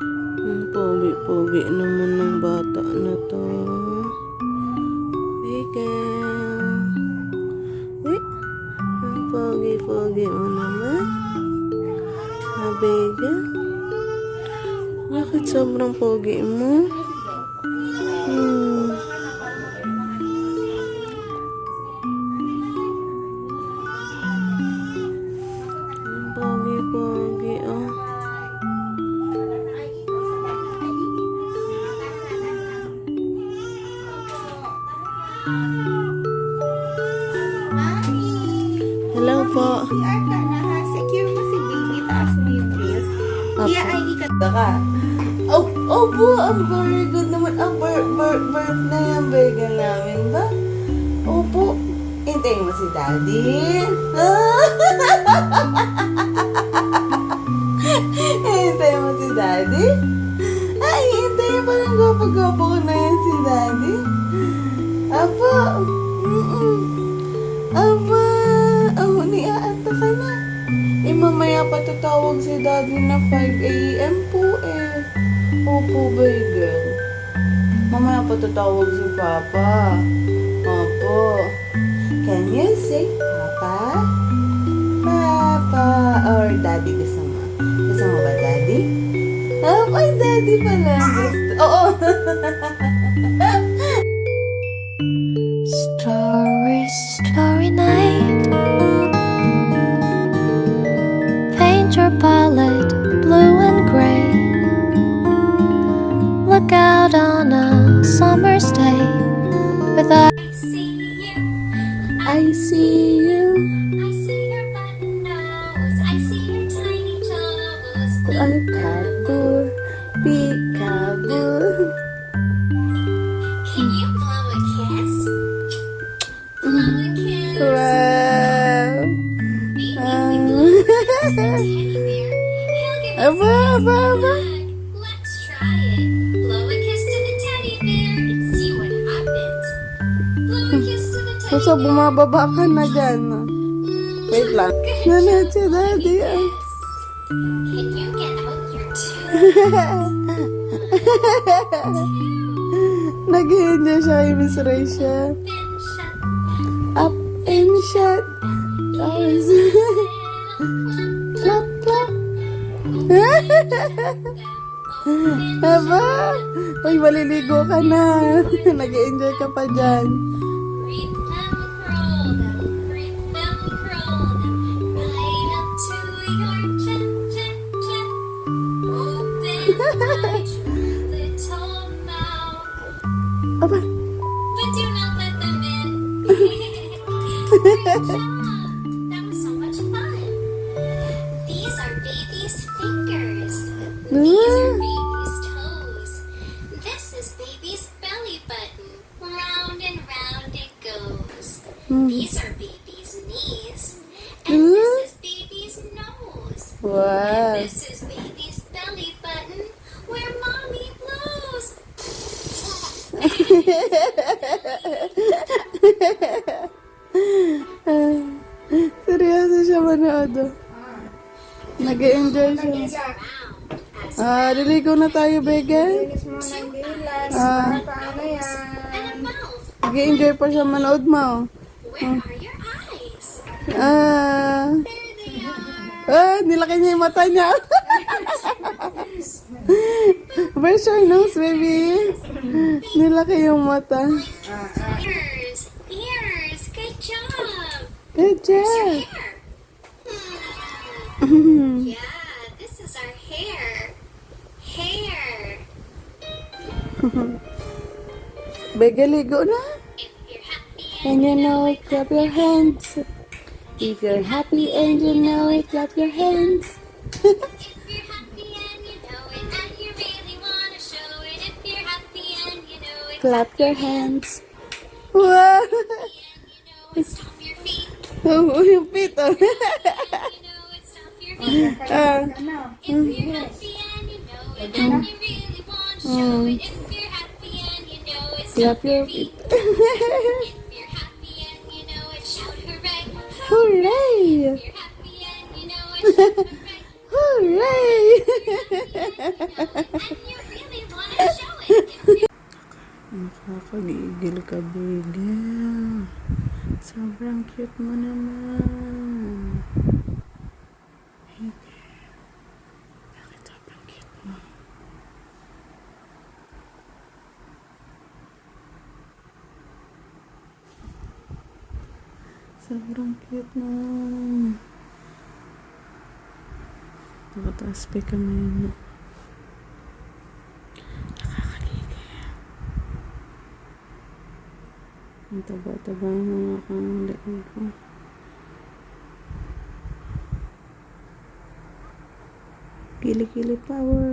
Ang pogi-pogi naman ng bata na to. Bigel. Uy, ang pogi-pogi mo naman. Bigel. Bakit sobrang pogi mo? Ang pogi-pogi, oh. Hello po. CR ka na ha. Secure mo si baby. Taas mo yung wheels. Kaya ay ikanda ka. Oh po. Ang very good naman. Ang burp na yung burger namin ba? Opo. Hintayin mo si daddy. Hintayin mo si daddy. Ay, hintayin pa ng gwapo-gwapo ko na yan si daddy. Apo. Aba. Oh, niaanta ka na. Eh, mamaya pa tatawag si daddy na 5 a.m. po eh. Opo, bagel. Mamaya pa tatawag si papa. Opo. Can you say papa? Papa. Or daddy gusto mo? Gusto mo ba daddy? Oh, ay daddy pala. Gusto. Oo. Starry, starry night. Paint your palette blue and gray. Look out on a summer's day with a I see you. I see your button nose. I see your tiny toes. Ay, kabur. Peekaboo. Can you blow a kiss? Blow a kiss. Wow. Teddy bear. He'll give us Aba, aba, aba. Let's try it. Blow a kiss to the teddy bear and see what happens. Blow a kiss to the teddy So, bear. bumababa ka na dyan. No? Wait lang. Nanat si daddy. Ah. Can you get out your tooth? Nag-i-enjoy siya kay Miss Rachel. Then shut Up and shut. Tapos, clap, clap. Aba? Uy, maliligo ka na. Nag-i-enjoy ka pa dyan. Read them, curl them, read them, curl them, right up to your chin, chin, chin. Open my true little mouth, Aba? but do not let them in. Great job! That was so much fun. These are baby's fingers. These are baby's toes. This is baby's belly button. Round and round it goes. These are baby's knees. And this is baby's nose. Wow. This is baby's belly button where mommy blows. Seryoso siya manood. Oh. Nag-i-enjoy siya. Liligo na tayo, Begel. Linis mo ng dilas. Paano yan? And a mouth. Nag-i-enjoy pa siya manood mo. Where are your eyes? Ah. There they are. Nilaki niya yung mata niya. Where's your nose, baby? Nilaki yung mata. Ears. Ears. Good job. Good Your job. hair. Yeah, this is our hair. Hair. Begel, ligo na. If you're happy And you know it, clap your hands. If you're happy and you know it, clap your hands. if you're happy and you know it, and you really want to show it. If you're happy and you know it, Clap your hands. Wow! and you know it, stomp your feet. Oh, yung pito. And you know it, stomp your feet. Ah. If you're happy and you know it, and you really want to show it. If you're happy and you know it, Clap stomp your your feet. feet. If you're happy and you know it, shout hooray. Hooray! If you're happy and you know it, shout hooray. Hooray! Sobrang cute mo naman. Bakit sobrang cute mo? Sobrang cute mo. Nakataas pa yung kamay mo. Nakakagigil. Ang taba-taba mo kang leeg ko. Kili-kili power.